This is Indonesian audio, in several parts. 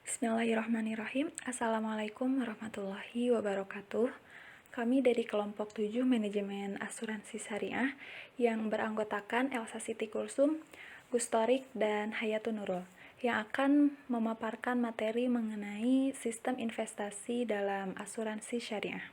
Bismillahirrahmanirrahim. Assalamualaikum warahmatullahi wabarakatuh. Kami dari kelompok 7 Manajemen Asuransi Syariah yang beranggotakan Elsa Siti Kulsum, Gustorik, dan Hayatun Nurul yang akan memaparkan materi mengenai sistem investasi dalam asuransi syariah.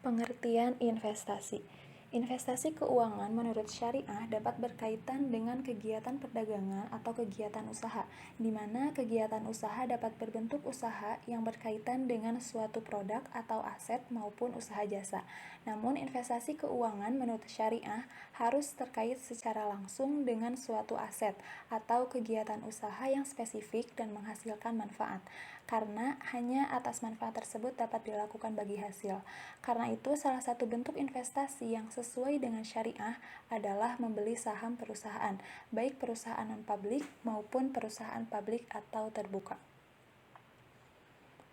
Pengertian investasi. Investasi keuangan menurut syariah dapat berkaitan dengan kegiatan perdagangan atau kegiatan usaha, di mana kegiatan usaha dapat berbentuk usaha yang berkaitan dengan suatu produk atau aset maupun usaha jasa. Namun investasi keuangan menurut syariah harus terkait secara langsung dengan suatu aset atau kegiatan usaha yang spesifik dan menghasilkan manfaat, karena hanya atas manfaat tersebut dapat dilakukan bagi hasil. Karena itu, salah satu bentuk investasi yang sesuai dengan syariah adalah membeli saham perusahaan, baik perusahaan non-publik maupun perusahaan publik atau terbuka.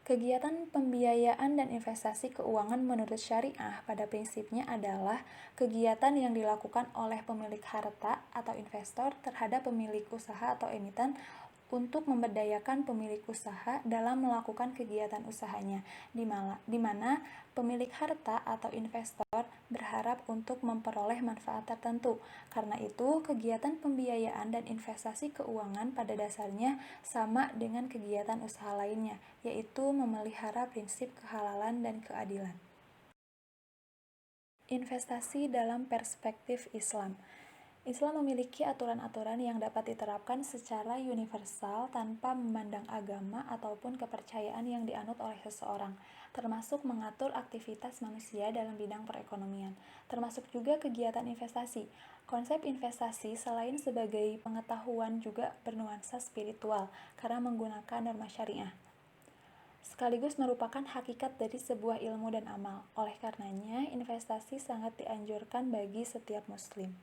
Kegiatan pembiayaan dan investasi keuangan menurut syariah pada prinsipnya adalah kegiatan yang dilakukan oleh pemilik harta atau investor terhadap pemilik usaha atau emiten untuk memberdayakan pemilik usaha dalam melakukan kegiatan usahanya, di mana pemilik harta atau investor berharap untuk memperoleh manfaat tertentu. Karena itu, kegiatan pembiayaan dan investasi keuangan pada dasarnya sama dengan kegiatan usaha lainnya, yaitu memelihara prinsip kehalalan dan keadilan. Investasi dalam perspektif Islam. Islam memiliki aturan-aturan yang dapat diterapkan secara universal tanpa memandang agama ataupun kepercayaan yang dianut oleh seseorang, termasuk mengatur aktivitas manusia dalam bidang perekonomian, termasuk juga kegiatan investasi. Konsep investasi selain sebagai pengetahuan juga bernuansa spiritual karena menggunakan norma syariah, sekaligus merupakan hakikat dari sebuah ilmu dan amal. Oleh karenanya, investasi sangat dianjurkan bagi setiap muslim.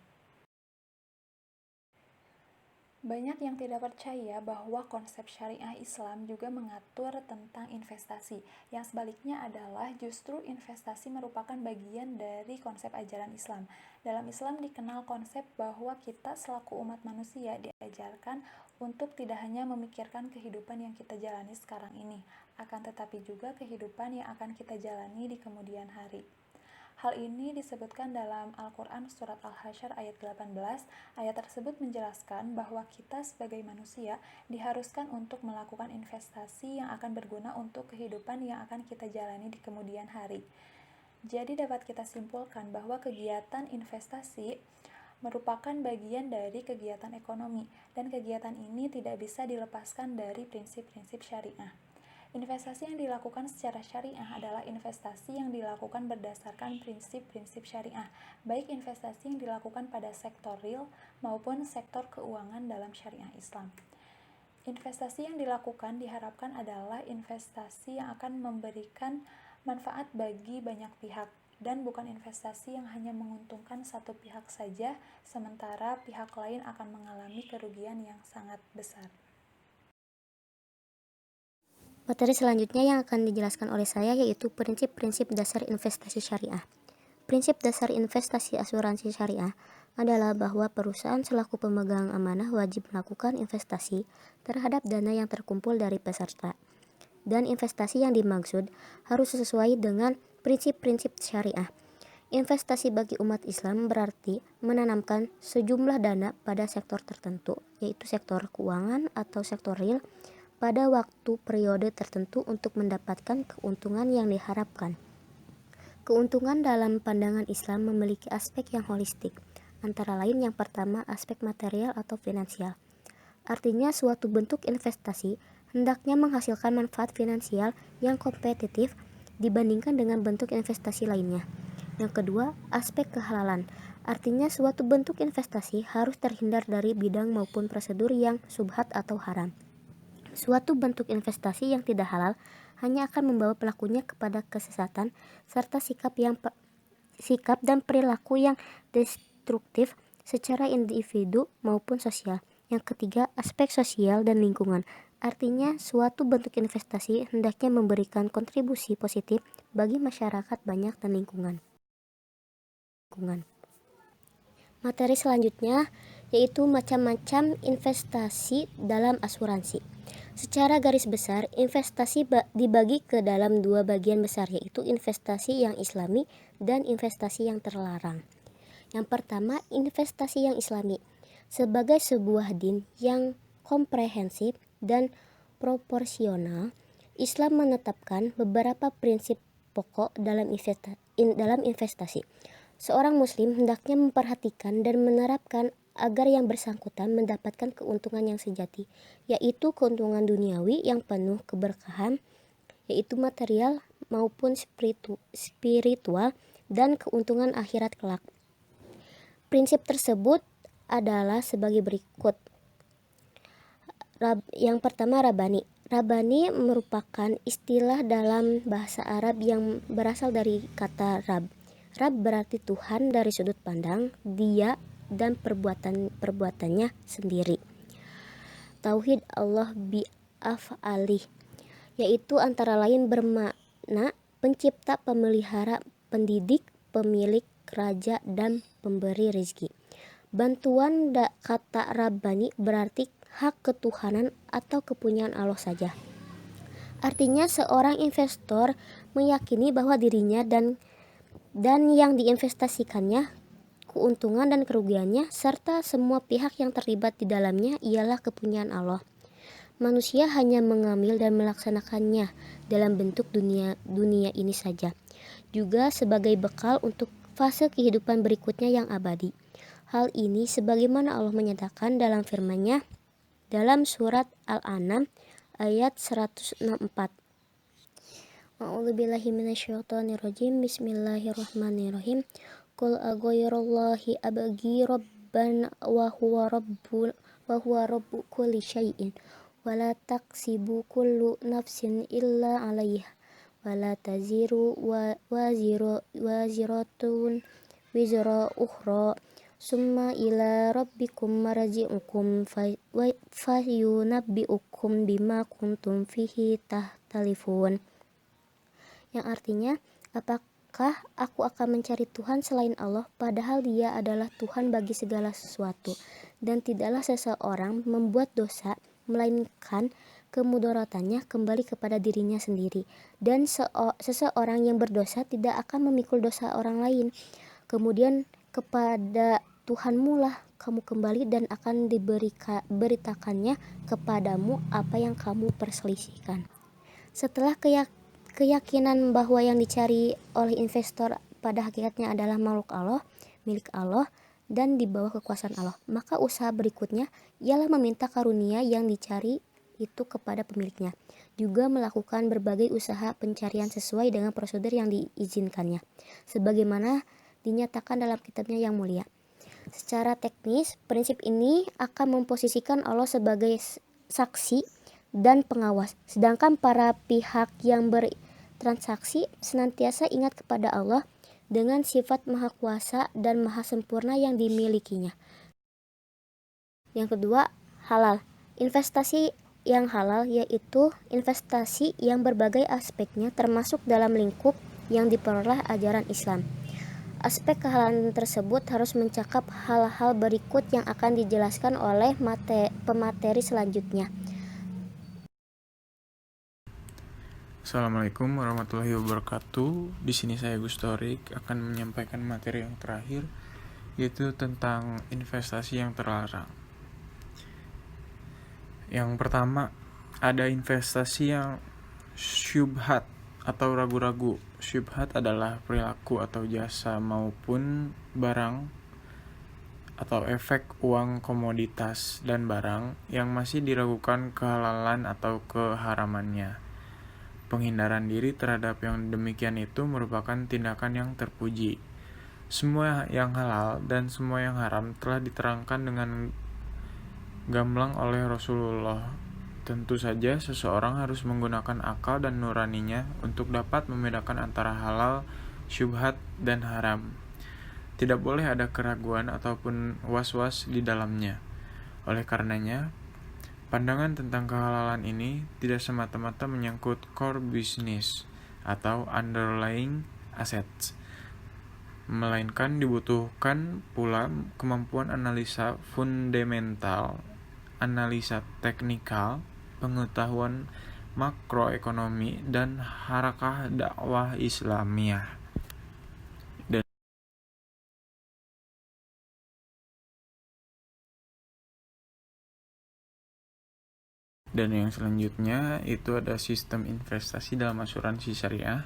Banyak yang tidak percaya bahwa konsep syariah Islam juga mengatur tentang investasi. Yang sebaliknya adalah justru investasi merupakan bagian dari konsep ajaran Islam. Dalam Islam dikenal konsep bahwa kita selaku umat manusia diajarkan untuk tidak hanya memikirkan kehidupan yang kita jalani sekarang ini, akan tetapi juga kehidupan yang akan kita jalani di kemudian hari. Hal ini disebutkan dalam Al-Quran Surat Al-Hasyr ayat 18. Ayat tersebut menjelaskan bahwa kita sebagai manusia diharuskan untuk melakukan investasi yang akan berguna untuk kehidupan yang akan kita jalani di kemudian hari. Jadi dapat kita simpulkan bahwa kegiatan investasi merupakan bagian dari kegiatan ekonomi, dan kegiatan ini tidak bisa dilepaskan dari prinsip-prinsip syariah. Investasi yang dilakukan secara syariah adalah investasi yang dilakukan berdasarkan prinsip-prinsip syariah, baik investasi yang dilakukan pada sektor real maupun sektor keuangan dalam syariah Islam. Investasi yang dilakukan diharapkan adalah investasi yang akan memberikan manfaat bagi banyak pihak, dan bukan investasi yang hanya menguntungkan satu pihak saja, sementara pihak lain akan mengalami kerugian yang sangat besar. Materi selanjutnya yang akan dijelaskan oleh saya yaitu prinsip-prinsip dasar investasi syariah. Prinsip dasar investasi asuransi syariah adalah bahwa perusahaan selaku pemegang amanah wajib melakukan investasi terhadap dana yang terkumpul dari peserta. Dan investasi yang dimaksud harus sesuai dengan prinsip-prinsip syariah. Investasi bagi umat Islam berarti menanamkan sejumlah dana pada sektor tertentu, yaitu sektor keuangan atau sektor real, pada waktu periode tertentu untuk mendapatkan keuntungan yang diharapkan. Keuntungan dalam pandangan Islam memiliki aspek yang holistik, antara lain yang pertama aspek material atau finansial. Artinya suatu bentuk investasi hendaknya menghasilkan manfaat finansial yang kompetitif dibandingkan dengan bentuk investasi lainnya. Yang kedua, aspek kehalalan. Artinya suatu bentuk investasi harus terhindar dari bidang maupun prosedur yang subhat atau haram. Suatu bentuk investasi yang tidak halal hanya akan membawa pelakunya kepada kesesatan serta sikap dan perilaku yang destruktif secara individu maupun sosial. Yang ketiga, aspek sosial dan lingkungan. Artinya suatu bentuk investasi hendaknya memberikan kontribusi positif bagi masyarakat banyak dan lingkungan. Materi selanjutnya yaitu macam-macam investasi dalam asuransi. Secara garis besar, investasi dibagi ke dalam dua bagian besar, yaitu investasi yang islami dan investasi yang terlarang. Yang pertama, investasi yang islami. Sebagai sebuah din yang komprehensif dan proporsional, Islam menetapkan beberapa prinsip pokok dalam investasi. Seorang muslim hendaknya memperhatikan dan menerapkan agar yang bersangkutan mendapatkan keuntungan yang sejati, yaitu keuntungan duniawi yang penuh keberkahan, yaitu material maupun spiritual, dan keuntungan akhirat kelak. Prinsip tersebut adalah sebagai berikut. Yang pertama, rabani. Rabani merupakan istilah dalam bahasa Arab yang berasal dari kata rab. Rab berarti Tuhan dari sudut pandang dia dan perbuatannya sendiri. Tauhid Allah bi af'alih, yaitu antara lain bermakna pencipta, pemelihara, pendidik, pemilik, raja, dan pemberi rezeki. Bantuan kata Rabbani berarti hak ketuhanan atau kepunyaan Allah saja. Artinya seorang investor meyakini bahwa dirinya dan yang diinvestasikannya, keuntungan dan kerugiannya, serta semua pihak yang terlibat di dalamnya ialah kepunyaan Allah. Manusia hanya mengambil dan melaksanakannya dalam bentuk dunia ini saja, juga sebagai bekal untuk fase kehidupan berikutnya yang abadi. Hal ini sebagaimana Allah menyatakan dalam firman-Nya dalam surat Al-An'am ayat 164. A'udzubillahi minasyaitonirrajim. Bismillahirrahmanirrahim. Qul aghayrallahi abghi rabban wa huwa rabbu kulli syai'in wa la taksibu kullu nafsin illa 'alaiha wa la taziru waziratun wizra ukhra summa ila rabbikum marji'ukum fayunabbi'ukum bima kuntum fihi tahtalifun. Yang artinya, apakah aku akan mencari Tuhan selain Allah, padahal Dia adalah Tuhan bagi segala sesuatu, dan tidaklah seseorang membuat dosa melainkan kemudaratannya kembali kepada dirinya sendiri, dan seseorang yang berdosa tidak akan memikul dosa orang lain. Kemudian kepada Tuhanmu lah kamu kembali dan akan diberitakannya kepadamu apa yang kamu perselisihkan. Setelah keyakinan bahwa yang dicari oleh investor pada hakikatnya adalah makhluk Allah, milik Allah, dan di bawah kekuasaan Allah, maka usaha berikutnya ialah meminta karunia yang dicari itu kepada pemiliknya, juga melakukan berbagai usaha pencarian sesuai dengan prosedur yang diizinkannya, sebagaimana dinyatakan dalam kitabnya yang mulia. Secara teknis, prinsip ini akan memposisikan Allah sebagai saksi dan pengawas, sedangkan para pihak yang bertransaksi senantiasa ingat kepada Allah dengan sifat maha kuasa dan maha sempurna yang dimilikinya. Yang kedua, halal. Investasi yang halal yaitu investasi yang berbagai aspeknya termasuk dalam lingkup yang diperoleh ajaran Islam. Aspek kehalalan tersebut harus mencakup hal-hal berikut yang akan dijelaskan oleh pemateri selanjutnya. Assalamualaikum warahmatullahi wabarakatuh. Di sini saya Gustorik akan menyampaikan materi yang terakhir, yaitu tentang investasi yang terlarang. Yang pertama, ada investasi yang syubhat atau ragu-ragu. Syubhat adalah perilaku atau jasa maupun barang atau efek uang, komoditas, dan barang yang masih diragukan kehalalan atau keharamannya. Penghindaran diri terhadap yang demikian itu merupakan tindakan yang terpuji. Semua yang halal dan semua yang haram telah diterangkan dengan gamblang oleh Rasulullah. Tentu saja seseorang harus menggunakan akal dan nuraninya untuk dapat membedakan antara halal, syubhat, dan haram. Tidak boleh ada keraguan ataupun was-was di dalamnya. Oleh karenanya, pandangan tentang kehalalan ini tidak semata-mata menyangkut core business atau underlying assets, melainkan dibutuhkan pula kemampuan analisa fundamental, analisa teknikal, pengetahuan makroekonomi, dan harakah dakwah Islamiyah. Dan yang selanjutnya itu ada sistem investasi dalam asuransi syariah.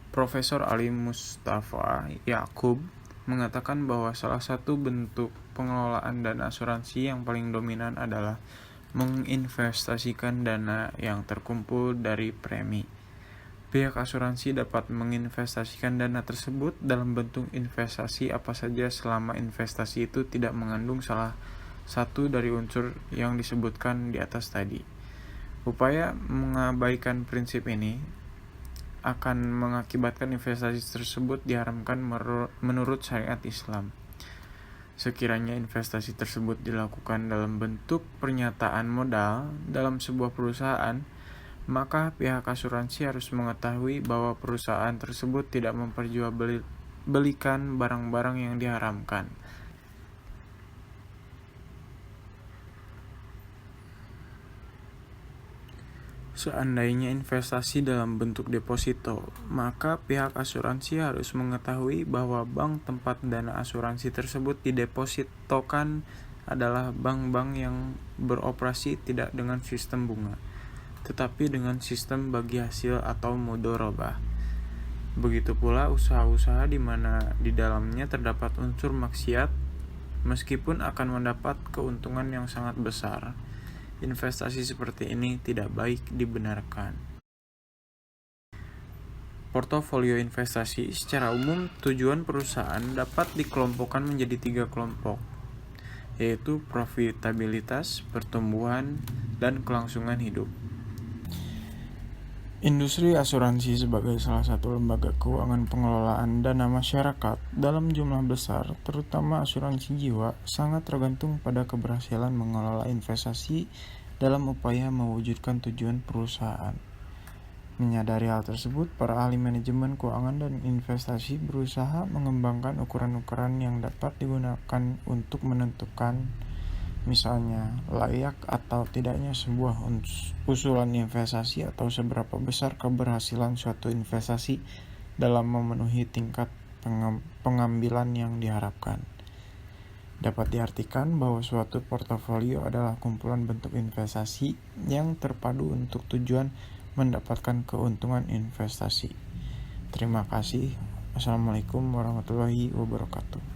Profesor Ali Mustafa Yakub mengatakan bahwa salah satu bentuk pengelolaan dana asuransi yang paling dominan adalah menginvestasikan dana yang terkumpul dari premi. Pihak asuransi dapat menginvestasikan dana tersebut dalam bentuk investasi apa saja selama investasi itu tidak mengandung salah satu dari unsur yang disebutkan di atas tadi. Upaya mengabaikan prinsip ini akan mengakibatkan investasi tersebut diharamkan menurut syariat Islam. Sekiranya investasi tersebut dilakukan dalam bentuk pernyataan modal dalam sebuah perusahaan, maka pihak asuransi harus mengetahui bahwa perusahaan tersebut tidak memperjualbelikan barang-barang yang diharamkan. Seandainya investasi dalam bentuk deposito, maka pihak asuransi harus mengetahui bahwa bank tempat dana asuransi tersebut didepositokan adalah bank-bank yang beroperasi tidak dengan sistem bunga, tetapi dengan sistem bagi hasil atau mudharabah. Begitu pula usaha-usaha di mana di dalamnya terdapat unsur maksiat, meskipun akan mendapat keuntungan yang sangat besar, investasi seperti ini tidak baik dibenarkan. Portofolio investasi secara umum tujuan perusahaan dapat dikelompokkan menjadi 3 kelompok, yaitu profitabilitas, pertumbuhan, dan kelangsungan hidup. Industri asuransi sebagai salah satu lembaga keuangan pengelolaan dana masyarakat dalam jumlah besar, terutama asuransi jiwa, sangat tergantung pada keberhasilan mengelola investasi dalam upaya mewujudkan tujuan perusahaan. Menyadari hal tersebut, para ahli manajemen keuangan dan investasi berusaha mengembangkan ukuran-ukuran yang dapat digunakan untuk menentukan, misalnya, layak atau tidaknya sebuah usulan investasi atau seberapa besar keberhasilan suatu investasi dalam memenuhi tingkat pengambilan yang diharapkan. Dapat diartikan bahwa suatu portofolio adalah kumpulan bentuk investasi yang terpadu untuk tujuan mendapatkan keuntungan investasi. Terima kasih. Assalamualaikum warahmatullahi wabarakatuh.